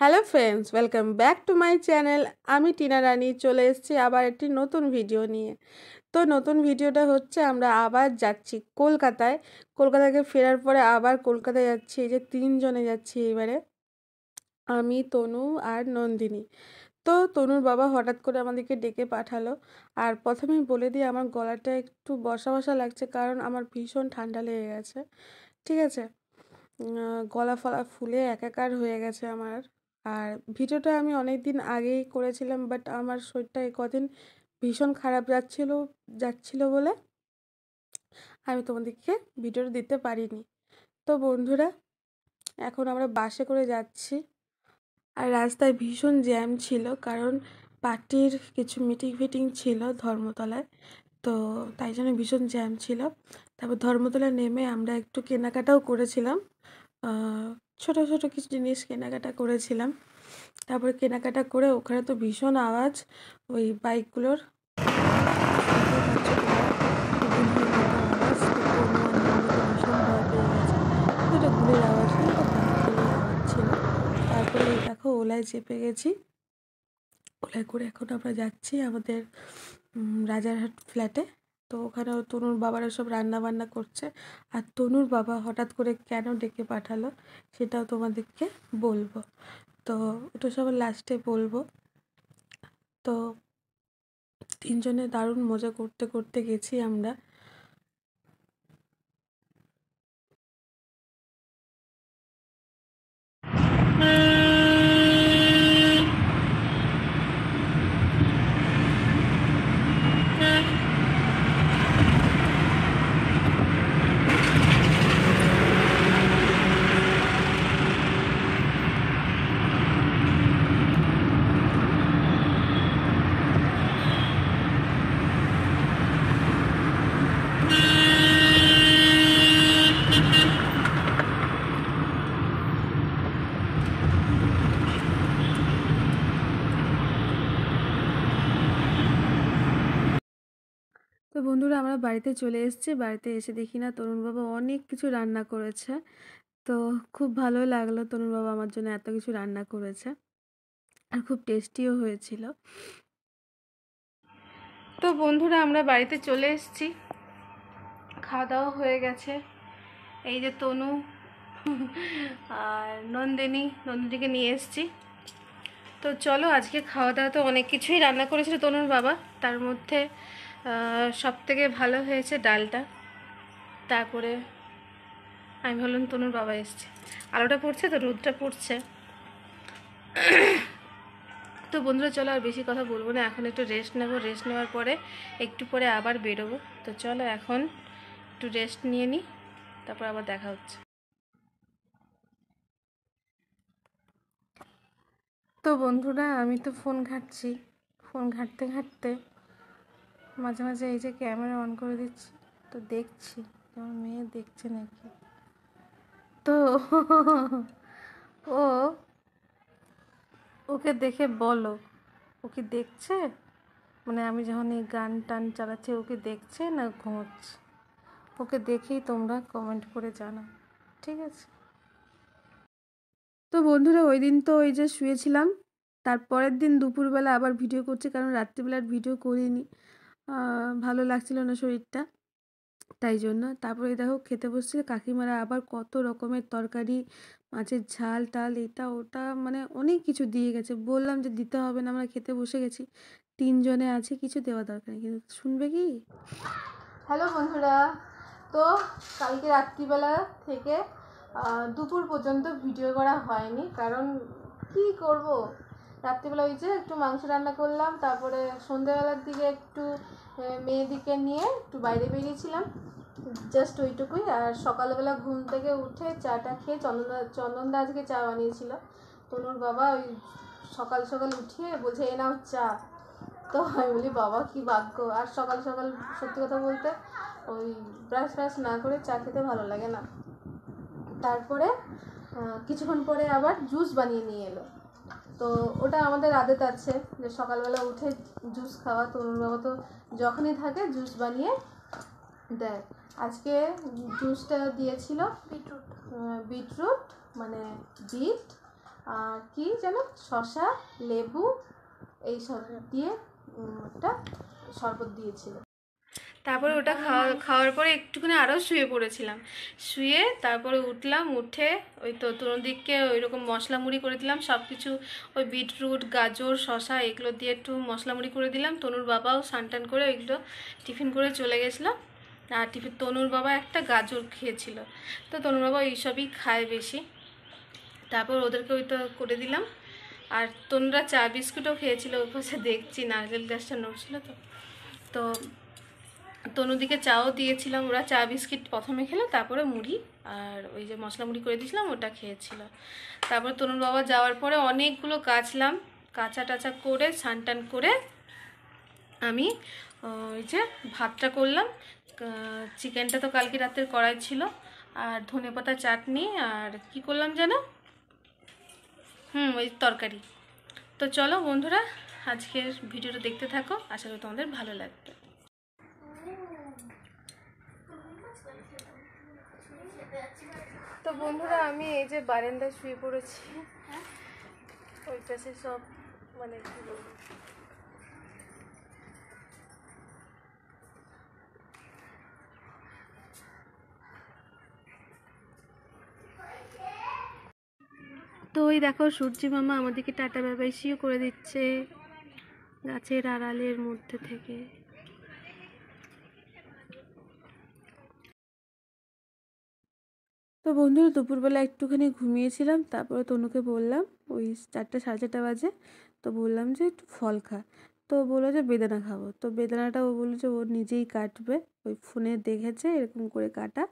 Hello friends, welcome back to my channel. আমি টিনা রানী চলে এসেছি আবার একটি নতুন ভিডিও নিয়ে। তো নতুন ভিডিওটা হচ্ছে আমরা আবার যাচ্ছি কলকাতায়। কলকাতা থেকে ফেরার পরে আবার কলকাতায় যাচ্ছি। এই যে 3 জনে যাচ্ছি এবারে, আমি, তনু আর নন্দিনী। তো তনুর বাবা হঠাৎ করে আমাদেরকে ডেকে পাঠালো। আর প্রথমেই বলে দিই, আমার গলাটা একটু বসা বসা লাগছে, কারণ আমার ভীষণ ঠান্ডা লেগে গেছে। ঠিক আছে। গলা ফলা ফুলে একাকার হয়ে গেছে আমার। আর ভিডিওটা আমি অনেক দিন আগেই করেছিলাম, বাট আমার শরীরটা এই কদিন ভীষণ খারাপ যাচ্ছিল বলে আমি তোমাদেরকে ভিডিওটা দিতে পারিনি। তো বন্ধুরা, এখন আমরা বাসে করে যাচ্ছি। আর রাস্তায় ভীষণ জ্যাম ছিল, কারণ পার্টির কিছু মিটিং ফিটিং ছিল ধর্মতলায়। তো তাই জন্য ভীষণ জ্যাম ছিল। তারপর ধর্মতলায় নেমে আমরা একটু কেনাকাটাও করেছিলাম। ছোট ছোট কিছু জিনিস কেনাকাটা করেছিলাম। তারপরে কেনাকাটা করে ওখানে তো ভীষণ আওয়াজ, ওই বাইকগুলোর গুলির আওয়াজ না, তো বাইকেরই আওয়াজ ছিল। তারপরে এই দেখো ওলায় চেপে গেছি। ওলায় করে এখন আমরা যাচ্ছি আমাদের রাজারহাট ফ্ল্যাটে। তো ওখানে তনুর বাবারা সব রান্না বান্না করছে। আর তনুর বাবা হঠাৎ করে কেন ডেকে পাঠালো সেটাও তোমাদেরকে বলবো। তো ওটা সবার লাস্টে বলবো। তো 3 জনে দারুণ মজা করতে করতে গেছি আমরা। তো বন্ধুরা, আমরা বাড়িতে চলে এসেছি। বাড়িতে এসে দেখি না তরুণ বাবা অনেক কিছু রান্না করেছে। তো খুব ভালো লাগলো, তরুণ বাবা আমার জন্য এত কিছু রান্না করেছে আর খুব টেস্টিও হয়েছিল। তো বন্ধুরা, আমরা বাড়িতে চলে এসেছি, খাওয়া দাওয়া হয়ে গেছে। এই যে তনু আর নন্দিনীকে নিয়ে এসেছি। তো চলো, আজকে খাওয়া দাওয়া তো অনেক কিছুই রান্না করেছিল তনুর বাবা। তার মধ্যে সব থেকে ভালো হয়েছে ডালটা। তারপরে আমি ভাবলাম তনুর বাবা এসছে, আলোটা পড়ছে তো, রোদটা পড়ছে। তো বন্ধুরা চলো, আর বেশি কথা বলবো না, এখন একটু রেস্ট নেবো। রেস্ট নেওয়ার পরে একটু পরে আবার বেরোবো। তো চলো এখন একটু রেস্ট নিয়ে নিই, তারপর আবার দেখা হচ্ছে। তো বন্ধুরা, আমি তো ফোন ঘাঁটছি। ফোন ঘাঁটতে ঘাঁটতে মাঝে মাঝে এই যে ক্যামেরা অন করে দিচ্ছি, তো দেখছি আমার মেয়ে দেখছে নাকি। তো ও ওকে দেখে বলো, ও কি দেখছে, মানে আমি যখন এই গান টান চালাচ্ছি ওকে দেখছে না ঘুমোচ্ছে। ওকে দেখেই তোমরা কমেন্ট করে জানাও, ঠিক আছে? তো বন্ধুরা, ওই দিন তো ওই যে শুয়েছিলাম, তারপরের দিন দুপুরবেলা আবার ভিডিও করছি, কারণ রাত্রিবেলার ভিডিও করিনি, ভালো লাগছিল না শরীরটা, তাই জন্য। তারপরে দেখো খেতে বসছে, কাকিমারা আবার কত রকমের তরকারি, মাছের ঝাল টাল এটা ওটা, মানে অনেক কিছু দিয়ে গেছে। বললাম যে দিতে হবে না, আমরা খেতে বসে গেছি, 3 জনে আছে, কিছু দেওয়া দরকার নেই, কিন্তু শুনবে কি? হ্যালো বন্ধুরা, তো কালকে রাত্রিবেলা থেকে দুপুর পর্যন্ত ভিডিও করা হয়নি, কারণ কি করব, রাত্রিবেলা ওই যে একটু মাংস রান্না করলাম, তারপরে সন্ধ্যেবেলার দিকে একটু মেয়েদিকে নিয়ে একটু বাইরে বেরিয়েছিলাম, জাস্ট ওইটুকুই। আর সকালবেলা ঘুম থেকে উঠে চাটা খেয়ে চন্দনদা আজকে চা বানিয়েছিল। তনুর বাবা ওই সকাল সকাল উঠিয়ে বলছে এ নাও চা। তো আমি বলি বাবা কি ভাগ্য। আর সকাল সকাল সত্যি কথা বলতে ওই ব্রাশ ফ্রাশ না করে চা খেতে ভালো লাগে না। তারপরে কিছুক্ষণ পরে আবার জুস বানিয়ে নিয়ে এলো। তো ওটা আমাদের আদত আছে যে সকালবেলা উঠে জুস খাওয়া। তরুণ বাবা তো যখনই থাকে জুস বানিয়ে দেয়। আজকে জুসটা দিয়েছিল বিটরুট, মানে বিট, কি যেন শসা লেবু এই সব দিয়ে একটা শরবত দিয়েছিল। তারপরে ওটা খাওয়ার পরে একটুখানি আরও শুয়ে পড়েছিলাম। শুয়ে তারপরে উঠলাম, উঠে ওই তো তনুদিককে ওই রকম মশলা মুড়ি করে দিলাম সব কিছু, ওই বিটরুট গাজর শসা এগুলো দিয়ে একটু মশলা মুড়ি করে দিলাম। তনুর বাবাও স্নান করে ওইগুলো টিফিন করে চলে গেছিলো। আর তনুর বাবা একটা গাজর খেয়েছিল, তো তনুর বাবা এইসবই খায় বেশি। তারপর ওদেরকে ওই তো করে দিলাম। আর তনুরা চা বিস্কুটও খেয়েছিল, ওই পাশে দেখছি নারকেল গাছটা নড়ছিল। তো তনুদিকে চাও দিয়েছিলাম, ওরা চা বিস্কিট প্রথমে খেলো, তারপরে মুড়ি আর ওই যে মশলা মুড়ি করে দিয়েছিলাম ওটা খেয়েছিল। তারপর তনুর বাবা যাওয়ার পরে অনেকগুলো কাচলাম, কাঁচা টাচা করে স্নান করে আমি ওই যে ভাতটা করলাম। চিকেনটা তো কালকে রাতের কড়াই ছিল, আর ধনেপাতা চাটনি, আর কি করলাম যেন ওই তরকারি। তো চলো বন্ধুরা, আজকের ভিডিওটা দেখতে থাকো, আশা করি তোমাদের ভালো লাগবে। তো বন্ধুরা, আমি এই যে বারান্দায় শুয়ে পড়েছি, ওই পাশে সব মানে কি বলবো, তো ওই দেখো সূর্যি মামা আমাদেরকে টাটা বাবাইশিও করে দিচ্ছে গাছের আড়ালের মধ্যে থেকে। তো বন্ধুরা, দুপুরবেলা একটুখানি ঘুমিয়েছিলাম, তারপরে তনুকে বললাম ওই 4টা সাড়ে 4টা বাজে, তো বললাম যে একটু ফল খা। তো বললো যে বেদানা খাবো। তো বেদানাটা ও বললো যে ও নিজেই কাটবে, ওই ফোনে দেখেছে এরকম করে কাটা,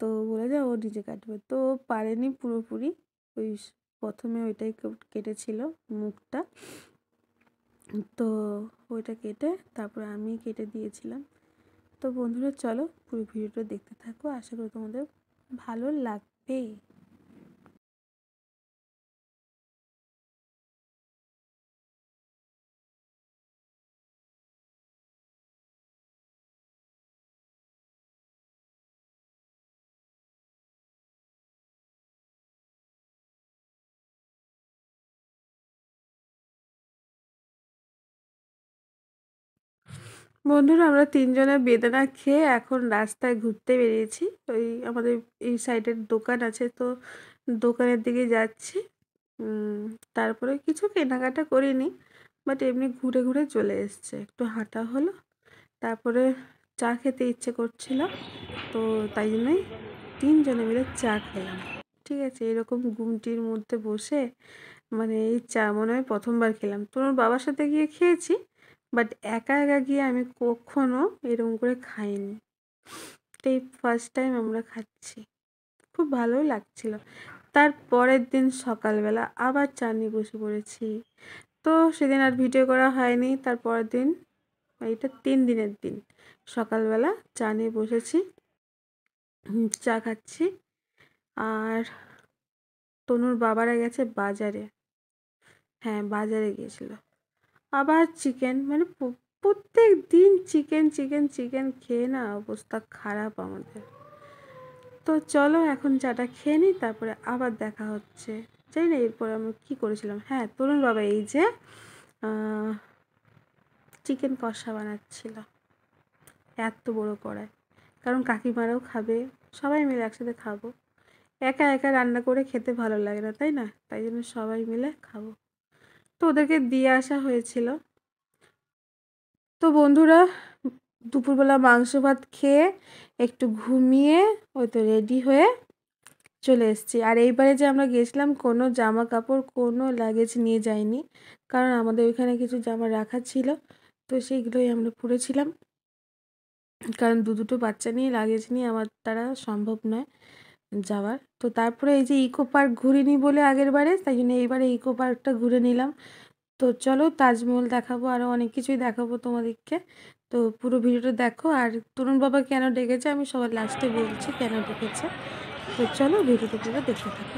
তো বলে যে ও নিজে কাটবে। তো ও পারেনি পুরোপুরি, ওই প্রথমে ওইটাই কেটেছিল মুখটা, তো ওইটা কেটে তারপরে আমি কেটে দিয়েছিলাম। তো বন্ধুরা চলো পুরো ভিডিওটা দেখতে থাকো, আশা করি তোমাদের ভালো লাগবে। বন্ধুরা, আমরা 3 জনে বেদানা খেয়ে এখন রাস্তায় ঘুরতে বেরিয়েছি। ওই আমাদের এই সাইডের দোকান আছে, তো দোকানের দিকে যাচ্ছি। তারপরে কিছু কেনাকাটা করিনি, বাট এমনি ঘুরে ঘুরে চলে এসছে, একটু হাঁটা হলো। তারপরে চা খেতে ইচ্ছে করছিল, তো তাই জন্যই 3 জনে মিলে চা খেলাম। ঠিক আছে, এরকম গুমটির মধ্যে বসে মানে এই চা মনে হয় প্রথমবার খেলাম। তোর বাবার সাথে গিয়ে খেয়েছি, বাট একা একা গিয়ে আমি কখনো এরকম করে খাইনি, এই ফার্স্ট টাইম আমরা খাচ্ছি, খুব ভালোই লাগছিল। তার পরের দিন সকালবেলা আবার চা নিয়ে বসে পড়েছি, তো সেদিন আর ভিডিও করা হয়নি। তার পরের দিন, এটা 3 দিনের দিন, সকালবেলা চা নিয়ে বসেছি, চা খাচ্ছি। আর তনুর বাবারা গেছে বাজারে, হ্যাঁ বাজারে গিয়েছিল, আবার চিকেন, মানে প্রত্যেক দিন চিকেন চিকেন চিকেন খেয়ে না অবস্থা খারাপ আমাদের। তো চলো এখন চাটা খেয়ে নিই, তারপরে আবার দেখা হচ্ছে। জানি না এরপরে আমরা কী করেছিলাম। হ্যাঁ, তরুণ বাবা এই যে চিকেন কষা বানাচ্ছিল এত বড় কড়ায়, কারণ কাকিমারাও খাবে, সবাই মিলে একসাথে খাবো। একা একা রান্না করে খেতে ভালো লাগে না, তাই না? তাই জন্য সবাই মিলে খাবো, তো ওদেরকে দিয়ে আসা হয়েছিল। তো বন্ধুরা, দুপুরবেলা মাংস ভাত খেয়ে একটু ঘুমিয়ে ওই তো রেডি হয়ে চলে এসেছি। আর এইবারে যে আমরা গেছিলাম, কোনো জামা কাপড় কোনো লাগেজ নিয়ে যাইনি, কারণ আমাদের ওইখানে কিছু জামা রাখা ছিল, তো সেইগুলোই আমরা পরেছিলাম, কারণ দুটো বাচ্চা নিয়ে লাগেজ নিয়ে আমার দ্বারা সম্ভব নয় যাওয়ার। তো তারপরে এই যে ইকো পার্ক ঘুরিনি বলে আগের বারে, তাই জন্য এইবারে ইকো পার্কটা ঘুরে নিলাম। তো চলো তাজমহল দেখাবো, আরও অনেক কিছুই দেখাবো তোমাদেরকে, তো পুরো ভিডিওটা দেখো। আর তরুণ বাবা কেন ডেকেছে আমি সবার লাস্টে বলছি কেন ডেকেছে, তো চলো ভিডিওটা পুরো দেখতে থাকো।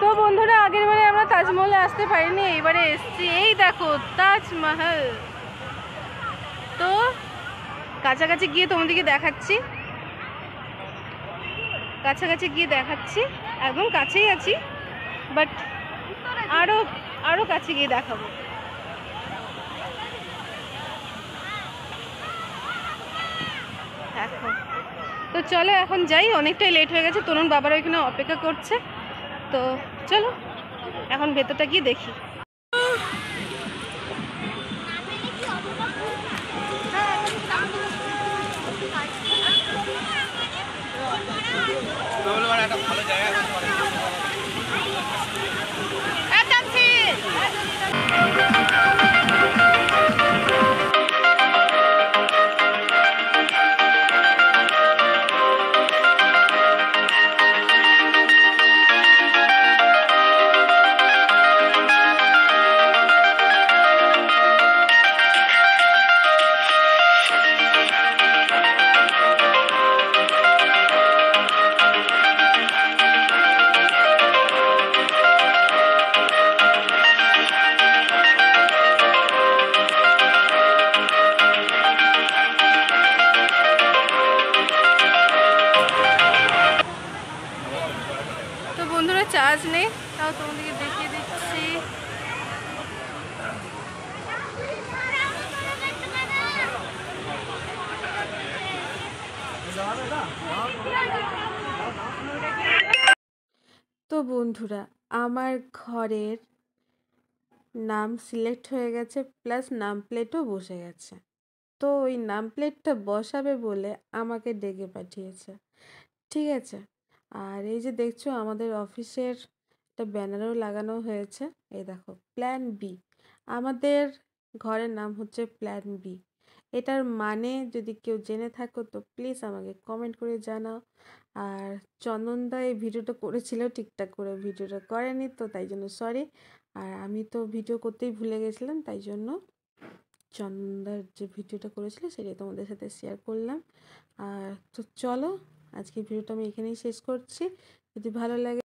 তো বন্ধুরা আগের বারে আমরা তাজমহলে আসতে পারিনি, এইবারে এসছি। এই দেখো তাজমহল। তো কাছাকাছি গিয়ে তোমাদেরকে দেখাচ্ছি, কাছাকাছি গিয়ে দেখাচ্ছি। একদম কাছেই আছি, বাট আরো আরো কাছে গিয়ে দেখাবো। দেখো, তো চলো এখন যাই, অনেকটাই লেট হয়ে গেছে। তরুণ বাবারা ওইখানে অপেক্ষা করছে। তো চলো এখন ভেতরটা গিয়ে দেখি। তো বন্ধুরা চার্জ নেই, তাও তোমাদেরকে দেখিয়ে দিচ্ছি। তো বন্ধুরা আমার ঘরের নাম সিলেক্ট হয়ে গেছে, প্লাস নাম প্লেটও বসে গেছে। তো ওই নাম প্লেটটা বসাবে বলে আমাকে ডেকে পাঠিয়েছে, ঠিক আছে। আর এই যে দেখছো আমাদের অফিসের একটা ব্যানারও লাগানো হয়েছে, এই দেখো প্ল্যান বি। আমাদের ঘরের নাম হচ্ছে প্ল্যান বি। এটার মানে যদি কেউ জেনে থাকো তো প্লিজ আমাকে কমেন্ট করে জানাও। আর চন্দনদা এই ভিডিওটা করেছিল, ঠিকঠাক করে ভিডিওটা করেনি, তো তাই জন্য সরি। আর আমি তো ভিডিও করতেই ভুলে গেছিলাম, তাই জন্য চন্দনদার যে ভিডিওটা করেছিল সেটাই তোমাদের সাথে শেয়ার করলাম। আর তো চলো আজকে ভিডিওটা আমি এখানেই শেষ করছি। যদি ভালো লাগে